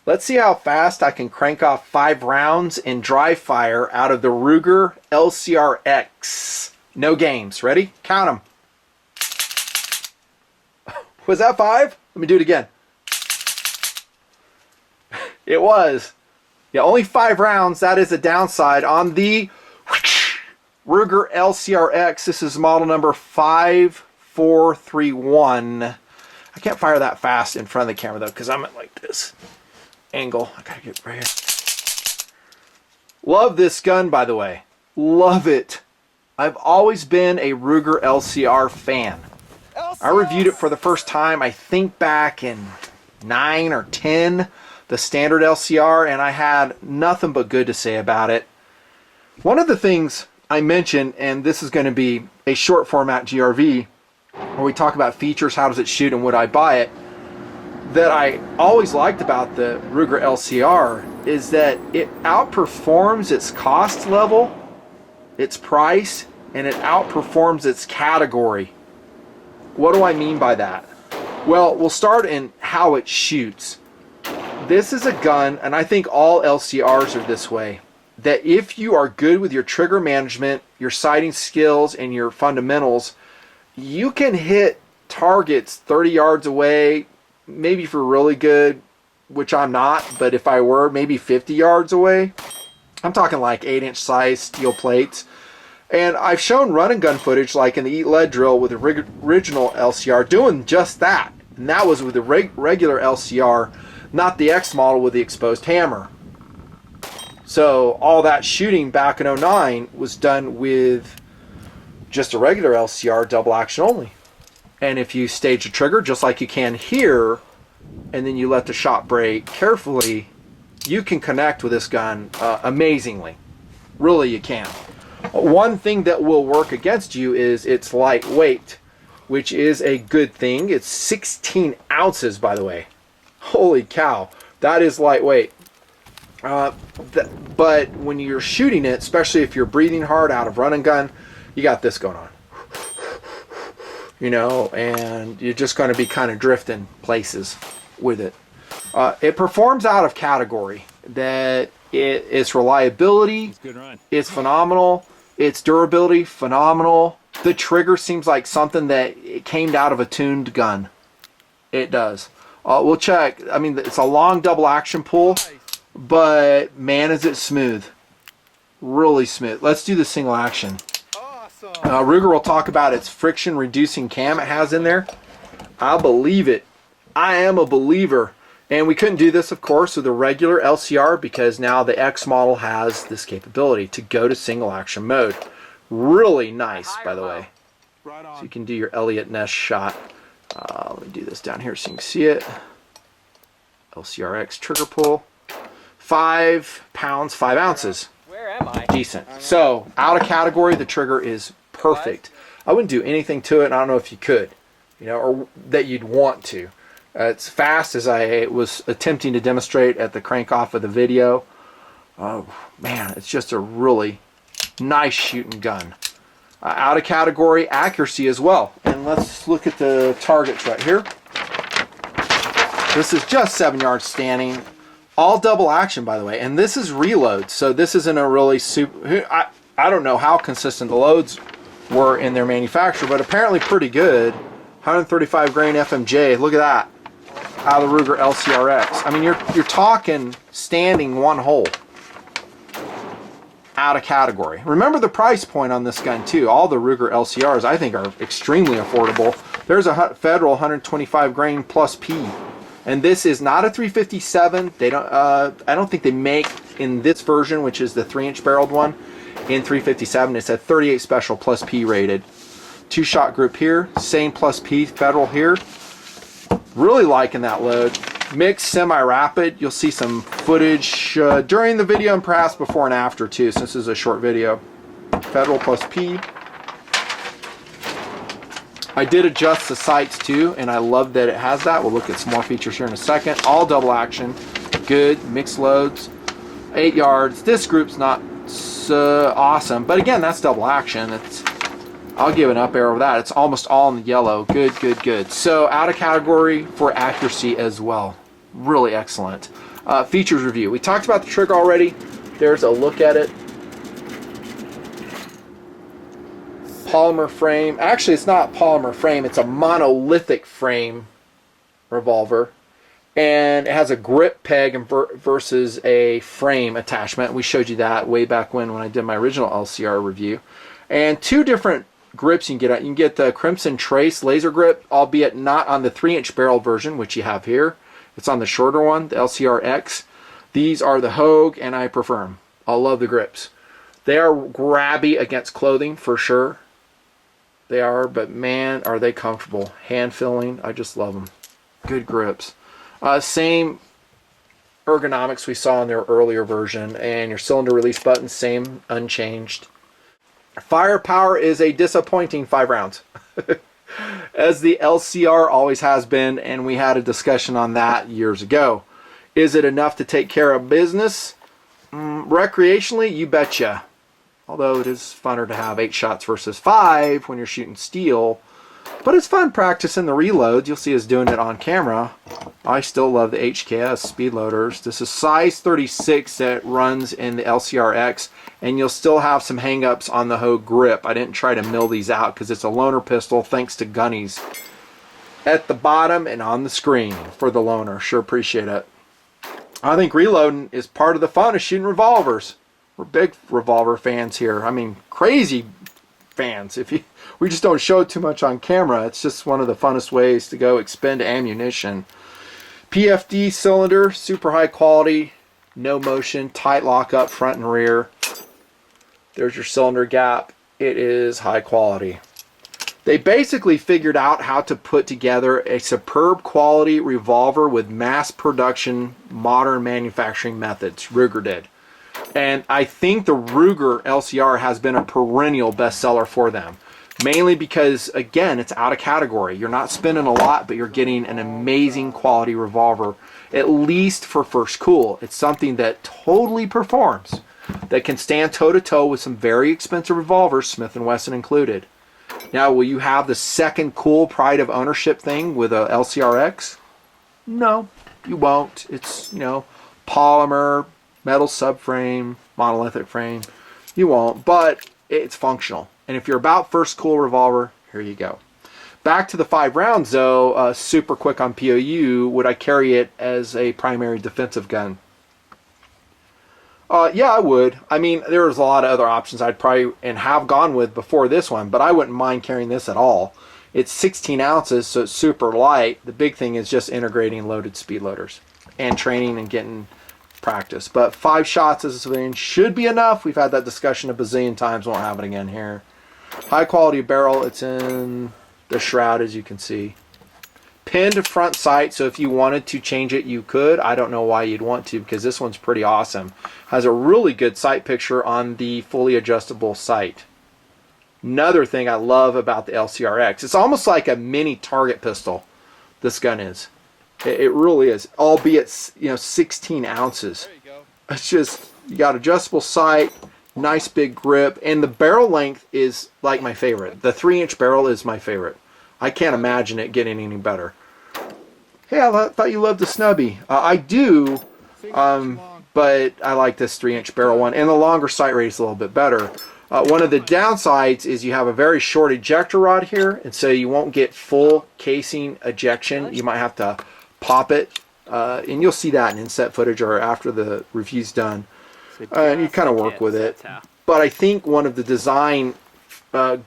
Let's see how fast I can crank off 5 rounds in dry fire out of the Ruger LCRX. No games. Ready? Count them. Was that 5? Let me do it again. It was. Yeah, only 5 rounds. That is a downside on the Ruger LCRX. This is model number 5431. I can't fire that fast in front of the camera though, because I'm at like this angle. I gotta get right here. Love this gun, by the way. Love it. I've always been a Ruger LCR fan. I reviewed it for the first time, I think back in 9 or 10, the standard LCR, and I had nothing but good to say about it. One of the things I mentioned, and this is going to be a short format GRV, where we talk about features, how does it shoot, and would I buy it, that I always liked about the Ruger LCR is that it outperforms its cost level, its price, and it outperforms its category. What do I mean by that? Well, we'll start in how it shoots. This is a gun, and I think all LCRs are this way, that if you are good with your trigger management, your sighting skills, and your fundamentals, you can hit targets 30 yards away, maybe if you're really good, which I'm not, but if I were, maybe 50 yards away. I'm talking like 8-inch size steel plates. And I've shown run and gun footage like in the Eat Lead drill with the original LCR doing just that. And that was with the regular LCR, not the X model with the exposed hammer. So all that shooting back in 09 was done with just a regular LCR double action only. And if you stage a trigger just like you can here, and then you let the shot break carefully, you can connect with this gun amazingly. Really, you can. One thing that will work against you is it's lightweight, which is a good thing. It's 16 ounces, by the way. Holy cow, that is lightweight. But when you're shooting it, especially if you're breathing hard out of run and gun, you got this going on. You know, and you're just going to be kind of drifting places with it. It performs out of category. That its reliability is phenomenal. Its durability, phenomenal. The trigger seems like something that it came out of a tuned gun. It does. We'll check. I mean, it's a long double action pull, but man, is it smooth. Really smooth. Let's do the single action. Ruger will talk about its friction reducing cam it has in there. I believe it. I am a believer. And we couldn't do this, of course, with a regular LCR because now the X model has this capability to go to single action mode. Really nice, by the way. So you can do your Elliot Ness shot. Let me do this down here so you can see it. LCRX trigger pull. 5 pounds, 5 ounces. Where am I? Decent. So, out of category, the trigger is perfect. I wouldn't do anything to it, and I don't know if you could, you know, or that you'd want to. It's fast, as I was attempting to demonstrate at the crank off of the video. Oh, man, it's just a really nice shooting gun. Out of category, accuracy as well. And let's look at the targets right here. This is just 7 yards standing. All double action, by the way, and this is reload, so this isn't a really super. I don't know how consistent the loads were in their manufacture, but apparently pretty good. 135 grain FMJ. Look at that, out of the Ruger LCRX. I mean, you're talking standing one hole. Out of category. Remember the price point on this gun too. All the Ruger LCRs I think are extremely affordable. There's a federal 125 grain plus P. And this is not a 357. They don't. I don't think they make in this version, which is the 3-inch barreled one, in 357. It's a 38 special plus P rated. 2-shot group here. Same plus P federal here. Really liking that load. Mixed semi-rapid. You'll see some footage during the video and perhaps before and after too, since this is a short video. Federal plus P. I did adjust the sights too, and I love that it has that. We'll look at some more features here in a second. All double action, good, mixed loads, 8 yards. This group's not so awesome, but again, that's double action. I'll give an up arrow with that. It's almost all in the yellow. Good, good, good. So out of category for accuracy as well. Really excellent. Features review. We talked about the trigger already. There's a look at it. Polymer frame. Actually, it's not polymer frame. It's a monolithic frame revolver. And it has a grip peg versus a frame attachment. We showed you that way back when I did my original LCR review. And two different grips you can get. You can get the Crimson Trace laser grip, albeit not on the 3-inch barrel version, which you have here. It's on the shorter one, the LCRX. These are the Hogue, and I prefer them. I love the grips. They are grabby against clothing for sure. They are, but man, are they comfortable. Hand filling, I just love them. Good grips. Same ergonomics we saw in their earlier version, and your cylinder release button, same, unchanged. Firepower is a disappointing 5 rounds. As the LCR always has been, and we had a discussion on that years ago. Is it enough to take care of business? Recreationally, you betcha. Although it is funner to have 8 shots versus 5 when you're shooting steel. But it's fun practicing the reloads. You'll see us doing it on camera. I still love the HKS speed loaders. This is size 36 that runs in the LCRX, and you'll still have some hang-ups on the Hogue grip. I didn't try to mill these out because it's a loaner pistol thanks to gunnies at the bottom and on the screen for the loaner. Sure appreciate it. I think reloading is part of the fun of shooting revolvers. We're big revolver fans here. I mean, crazy fans. We just don't show it too much on camera. It's just one of the funnest ways to go expend ammunition. PFD cylinder, super high quality, no motion, tight lock up front and rear. There's your cylinder gap. It is high quality. They basically figured out how to put together a superb quality revolver with mass production, modern manufacturing methods. Ruger did. And I think the Ruger LCR has been a perennial bestseller for them. Mainly because, again, it's out of category. You're not spending a lot, but you're getting an amazing quality revolver, at least for first cool. It's something that totally performs, that can stand toe-to-toe with some very expensive revolvers, Smith & Wesson included. Now, will you have the second cool pride of ownership thing with a LCRX? No, you won't. It's, you know, polymer, metal subframe, monolithic frame. You won't, but it's functional. And if you're about first cool revolver, here you go. Back to the 5 rounds though, super quick on POU, would I carry it as a primary defensive gun? Yeah, I would. I mean, there's a lot of other options I'd probably and have gone with before this one, but I wouldn't mind carrying this at all. It's 16 ounces, so it's super light. The big thing is just integrating loaded speed loaders and training and getting practice. But 5 shots as a civilian should be enough. We've had that discussion a bazillion times. Won't have it again here. High quality barrel. It's in the shroud, as you can see. Pinned front sight, so if you wanted to change it, you could. I don't know why you'd want to, because this one's pretty awesome. Has a really good sight picture on the fully adjustable sight. Another thing I love about the LCRX, it's almost like a mini target pistol. This gun is. It really is, albeit, you know, 16 ounces. There you go. It's just, you got adjustable sight, nice big grip, and the barrel length is like my favorite. The 3-inch barrel is my favorite. I can't imagine it getting any better. Hey, I thought you loved the snubby. I do, but I like this 3-inch barrel one, and the longer sight rate is a little bit better. One of the downsides is you have a very short ejector rod here, and so you won't get full casing ejection. You might have to pop it, and you'll see that in inset footage or after the review's done. And you kind of work with it. But I think one of the design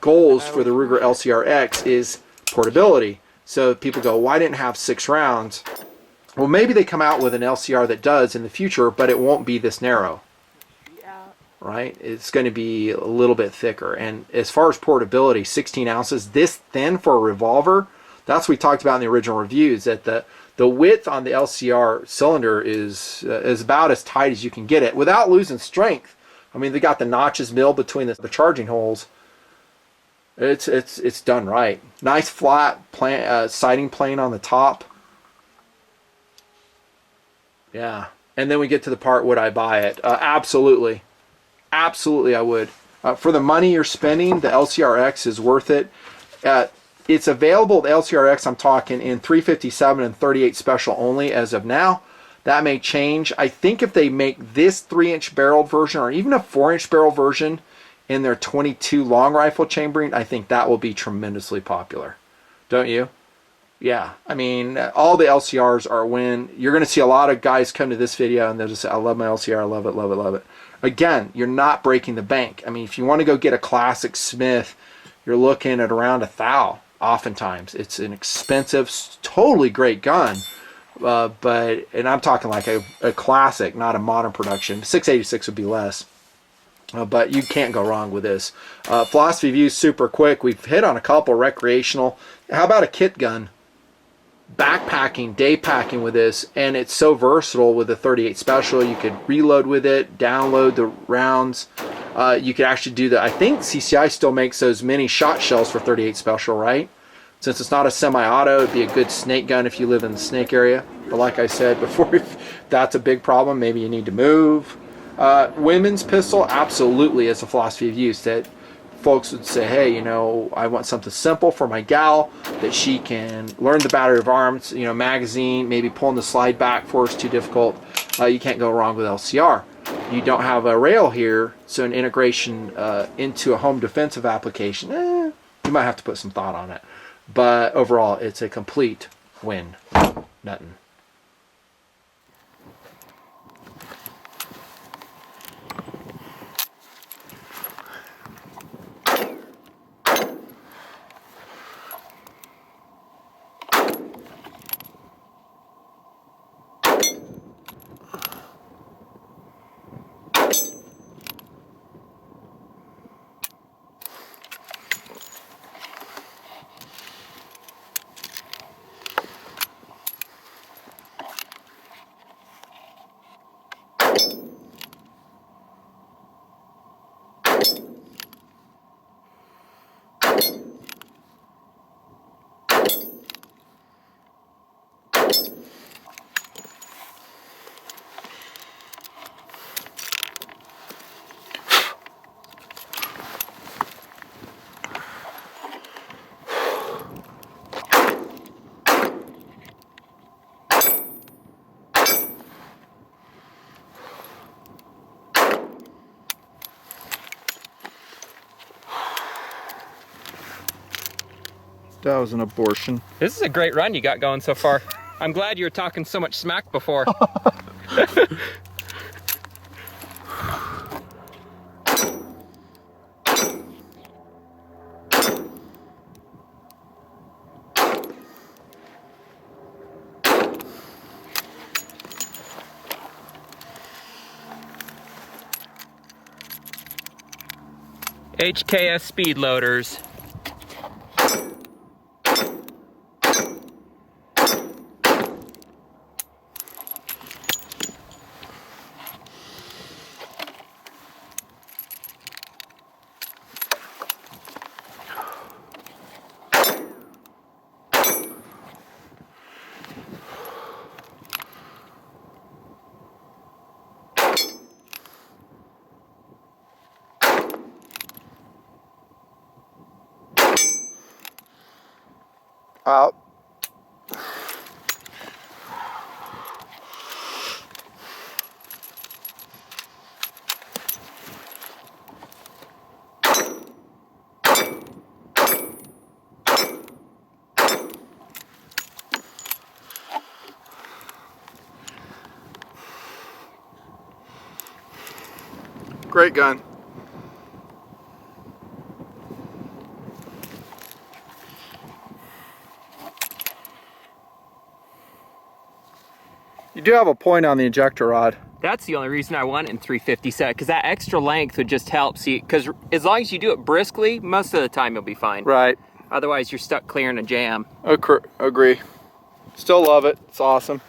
goals for the Ruger LCRX is portability. So people go, why didn't it have 6 rounds? Well, maybe they come out with an LCR that does in the future, but it won't be this narrow. Right? It's going to be a little bit thicker. And as far as portability, 16 ounces, this thin for a revolver, that's what we talked about in the original reviews, that the width on the LCR cylinder is about as tight as you can get it without losing strength. I mean, they got the notches milled between the charging holes. It's done right. Nice flat sighting plane on the top. Yeah. And then we get to the part, would I buy it? Absolutely. Absolutely I would. For the money you're spending, the LCRX is worth it. It's available, the LCRX, I'm talking in 357 and 38 special only as of now. That may change. I think if they make this 3-inch barreled version or even a 4-inch barrel version in their 22 long rifle chambering, I think that will be tremendously popular. Don't you? Yeah. I mean, all the LCRs are a win. You're going to see a lot of guys come to this video and they'll just say, I love my LCR, I love it, love it, love it. Again, you're not breaking the bank. I mean, if you want to go get a classic Smith, you're looking at around $1,000 oftentimes. It's an expensive, totally great gun. And I'm talking like a classic, not a modern production. 686 would be less. But you can't go wrong with this. Philosophy view, super quick. We've hit on a couple recreational. How about a kit gun? Backpacking, day packing with this, and it's so versatile with the 38 special. You could reload with it, download the rounds. You could actually do that. I think CCI still makes those mini shot shells for 38 special, right? Since it's not a semi-auto, it'd be a good snake gun if you live in the snake area. But like I said before, if that's a big problem, maybe you need to move. Women's pistol, absolutely, is a philosophy of use that folks would say, hey, you know, I want something simple for my gal that she can learn the battery of arms, you know, magazine, maybe pulling the slide back for is too difficult. You can't go wrong with LCR. You don't have a rail here, so an integration into a home defensive application, you might have to put some thought on it. But overall, it's a complete win. Nothing. That was an abortion. This is a great run you got going so far. I'm glad you were talking so much smack before. HKS speed loaders. Out. Great gun. You do have a point on the ejector rod. That's the only reason I want it in 350 set, because that extra length would just help. See, because as long as you do it briskly, most of the time you'll be fine. Right. Otherwise, you're stuck clearing a jam. Agree. Still love it. It's awesome.